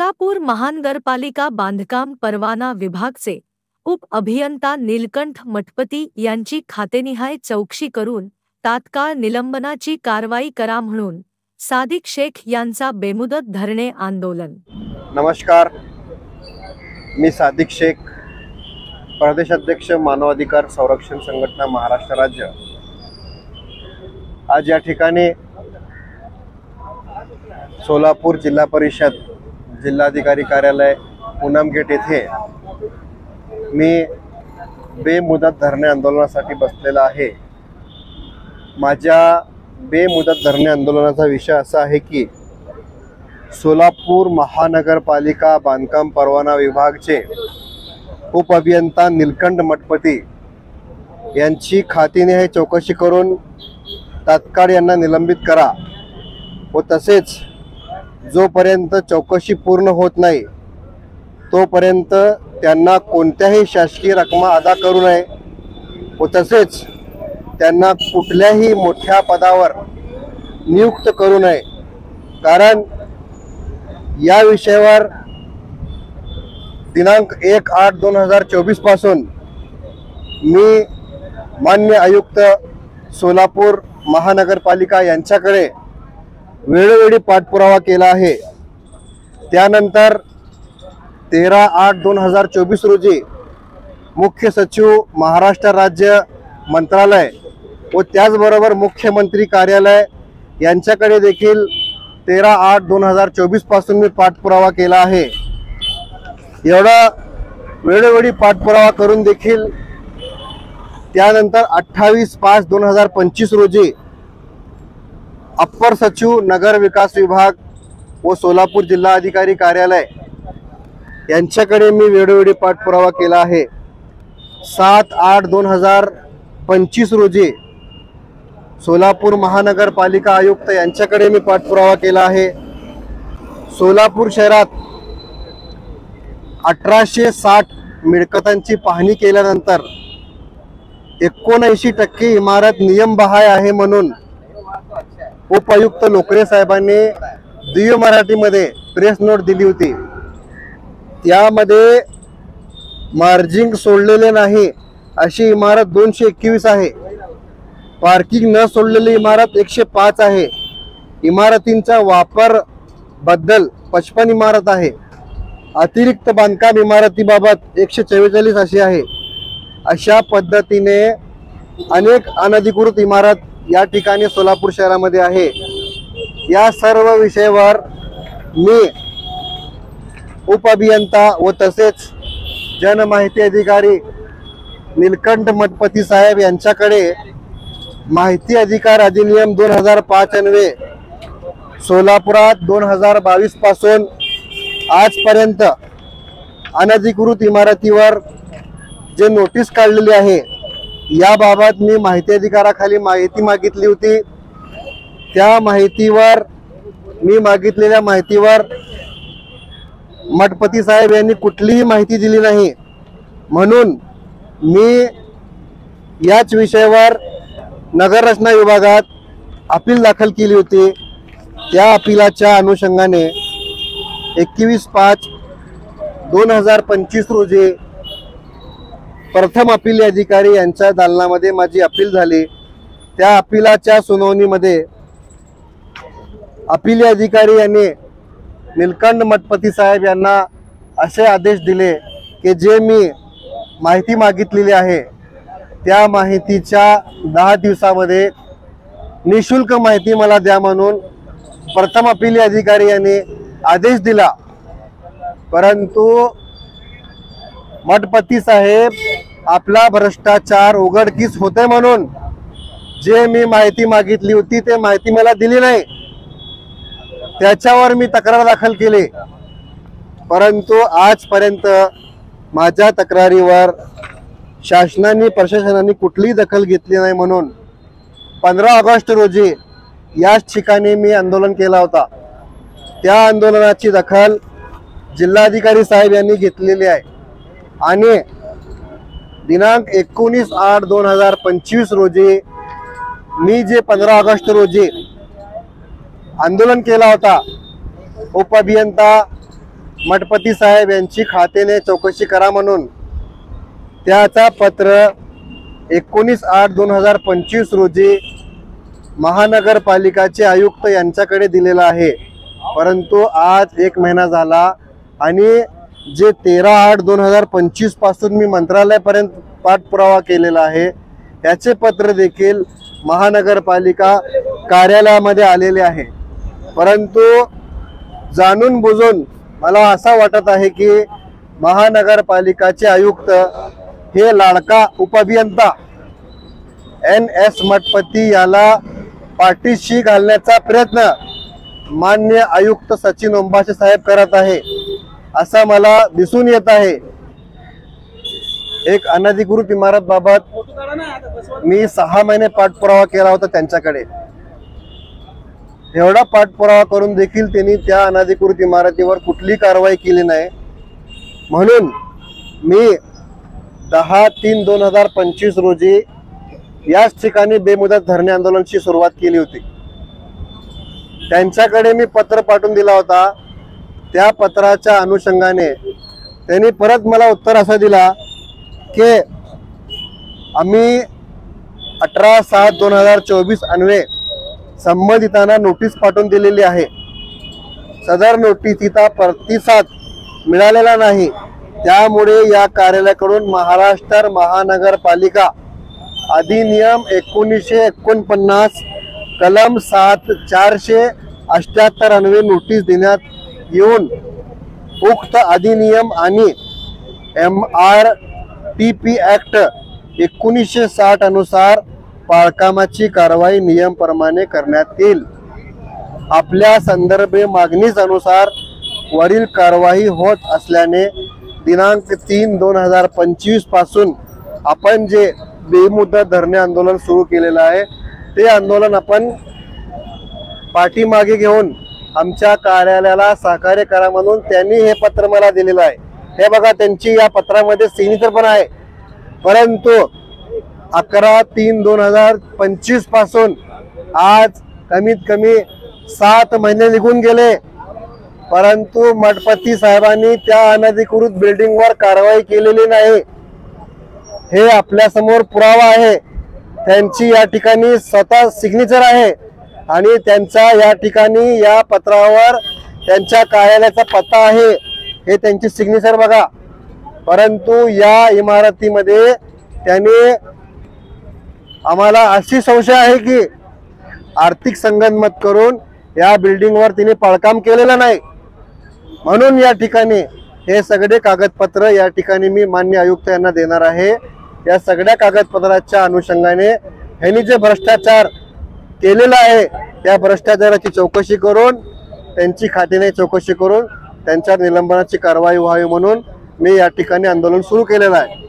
सोलापूर महानगरपालिका बांधकाम परवाना विभागचे उप अभियंता नीलकंठ मठपती यांची खातेनिहाय चौकशी करून तात्काळ निलंबनाची कारवाई करा म्हणून सादिक शेख यांचा बेमुदत धरणे आंदोलन। नमस्कार, मी सादिक शेख, प्रदेश अध्यक्ष मानवाधिकार संरक्षण संघटना महाराष्ट्र राज्य। आज या ठिकाणी सोलापूर जिल्हा परिषद जिल्हाधिकारी कार्यालय पूनम गेट येथे मी बेमुदत धरणे आंदोलनासाठी बसलेला आहे। माझ्या बेमुदत धरणे आंदोलनाचा विषय असा आहे की सोलापूर महानगरपालिका बांधकाम परवाना विभागचे उप अभियंता नीलकंठ मठपती यांची खातेनिहाय चौकशी करून तात्काळ यांना निलंबित करा व तसेच जोपर्यंत चौकशी पूर्ण होत नाही तोपर्यंत त्यांना कोणत्याही शासकीय रक्कम अदा करू नये व तसेच त्यांना कुठल्याही मोठ्या पदावर नियुक्त करू नये। कारण या विषयावर दिनांक 1/8/2024 पासून मी मान्य आयुक्त सोलापूर महानगरपालिका यांच्याकडे वेळोवेळी पाठपुरावा केला आहे। त्यानंतर 13/8/2024 रोजी मुख्य सचिव महाराष्ट्र राज्य मंत्रालय व त्याचबरोबर मुख्यमंत्री कार्यालय यांच्याकडे देखील 13/8/2024 पासून मी पाठपुरावा केला आहे। एवढा वेळोवेळी पाठपुरावा करून देखील त्यानंतर 28/5/2025 रोजी अप्पर सचिव नगर विकास विभाग व सोलापूर जिल्हाधिकारी कार्यालय यांच्याकडे मी वेळोवेळी पाठपुरावा केला आहे। 7/8/2025 रोजी सोलापूर महानगरपालिका आयुक्त यांच्याकडे मी पाठपुरावा केला आहे। सोलापूर शहरात 1860 मिळकतांची पाहणी केल्यानंतर 79% इमारत नियमबाह्य आहे म्हणून उपायुक्त लोकरे साहेबांनी दिव्य मराठीमध्ये प्रेस नोट दिली होती। त्यामध्ये मार्जिंग सोडलेले नाही अशी इमारत 221 आहे, पार्किंग न सोडलेली इमारत 105 आहे, इमारतींचा वापर बद्दल 55 इमारत आहे, अतिरिक्त बांधकाम इमारतीबाबत 144 अशी आहे। अशा पद्धतीने अनेक अनधिकृत इमारत या ठिकाणी सोलापूर शहरामध्ये आहे। या सर्व विषयावर मी उप अभियंता व तसेच जनमाहिती अधिकारी नीलकंठ मठपती साहेब यांच्याकडे माहिती अधिकार अधिनियम 2005 अन्वये सोलापुरात 2022 पासून आजपर्यंत अनधिकृत इमारतीवर जे नोटीस काढलेली आहे याबाबत मी माहिती अधिकाराखाली माहिती मागितली होती। त्या माहितीवर मी मागितलेल्या माहितीवर मठपती साहेब यांनी कुठलीही माहिती दिली नाही, म्हणून मी याच विषयावर नगर रचना विभागात अपील दाखल केली होती। त्या अपीलाच्या अनुषंगाने 21/5/2025 रोजी प्रथम अपील अधिकारी यांच्या दालनामध्ये माझी अपील झाली। त्या अपीलाच्या सुनावणीमध्ये अपील अधिकारी यांनी नीलकंठ मठपती साहेब यांना असे आदेश दिले की जे मी माहिती मागितलेली आहे त्या माहितीच्या 10 दिवसामध्ये निशुल्क माहिती मला द्या म्हणून प्रथम अपील अधिकारी यांनी आदेश दिला। परंतु मठपती साहेब आपला भ्रष्टाचार उघडकीस होते म्हणून जे मी माहिती मागितली होती ते माहिती मला दिली नाही, त्याच्यावर मी तक्रार दाखल केली। परंतु आजपर्यंत माझ्या तक्रारीवर शासनाने प्रशासनाने कुठलीही दखल घेतली नाही म्हणून 15 ऑगस्ट रोजी याच ठिकाणी मी आंदोलन केला होता। त्या आंदोलनाची दखल जिल्हाधिकारी साहेब यांनी घेतलेली आहे आणि दिनांक 19/8/2025 रोजी मी जे 15 ऑगस्ट रोजी आंदोलन केला होता उप अभियंता मठपती साहेब यांची खात्याने चौकशी करा म्हणून त्याचा पत्र 19/8/2025 रोजी महानगरपालिकाचे आयुक्त यांच्याकडे दिलेला आहे। परंतु आज 1 महिना झाला आणि जे 13/8/2025 पासून मी मंत्रालयापर्यंत पाठपुरावा केलेला आहे याचे पत्र देखील महानगरपालिका कार्यालयामध्ये आलेले आहे। परंतु जाणून बुजून मला असं वाटत आहे की महानगरपालिकाचे आयुक्त हे लाडका उपअभियंता NS मठपती याला पाठीशी घालण्याचा प्रयत्न मान्य आयुक्त सचिन ओंबासे साहेब करत आहे असं मला दिसून येत आहे। एक अनधिकृत इमारत बाबत मी 6 महिने पाठपुरावा केला होता त्यांच्याकडे। एवढा पाठपुरावा करून देखील त्यांनी त्या अनधिकृत इमारतीवर कुठली कारवाई केली नाही। म्हणून मी 10/3/2025 रोजी याच ठिकाणी बेमुदत धरणे आंदोलनाची सुरुवात केली होती। त्यांच्याकडे मी पत्र पाठवून दिला होता। त्या पत्राच्या अनुषंगाने त्यांनी परत मला उत्तर असं दिला की आम्ही 18/7/2024 अन्वये संबंधितांना नोटीस पाठवून दिलेली आहे। सदर नोटीसीचा प्रतिसाद मिळालेला नाही, त्यामुळे या कार्यालयाकडून महाराष्ट्र महानगरपालिका अधिनियम 1949 कलम 7/478 अन्वये नोटीस देण्यात येऊन उक्त अधिनियम आणि MRTP ऍक्ट 1960 अनुसार बाळकामाची कारवाई नियमप्रमाणे करण्यात येईल। आपल्या संदर्भे मागणीस अनुसार वरील कारवाई होत असल्याने दिनांक 3/2025 पासून आपण जे बेमुदत धरणे आंदोलन सुरू केलेलं आहे ते आंदोलन आपण पाठीमागे घेऊन आमच्या कार्यालयाला सहकार्य करा म्हणून त्यांनी हे पत्र मला दिलेलं आहे। हे बघा, त्यांची या पत्रामध्ये सिग्नेचर पण आहे। परंतु 11/3/2025 पासून आज कमीत कमी 7 महिने निघून गेले, परंतु मठपती साहेबांनी त्या अनधिकृत बिल्डिंगवर कारवाई केलेली नाही। हे आपल्या समोर पुरावा आहे। त्यांची या ठिकाणी स्वतः सिग्नेचर आहे आणि त्यांचा या ठिकाणी या पत्रावर त्यांच्या कार्यालयाचा पत्ता आहे, हे त्यांची सिग्नेचर बघा। परंतु या इमारतीमध्ये त्याने आम्हाला अशी संशय आहे की आर्थिक संगनमत करून या बिल्डिंगवर तिने पळकाम केलेलं नाही। म्हणून या ठिकाणी हे सगळे कागदपत्र या ठिकाणी मी मान्य आयुक्त यांना देणार आहे। या सगळ्या कागदपत्राच्या अनुषंगाने ह्यांनी जे भ्रष्टाचार केलेला आहे त्या भ्रष्टाचाराची चौकशी करून त्यांची खात्याने चौकशी करून त्यांच्या निलंबनाची कारवाई व्हावी म्हणून मी या ठिकाणी आंदोलन सुरू केलेलं आहे।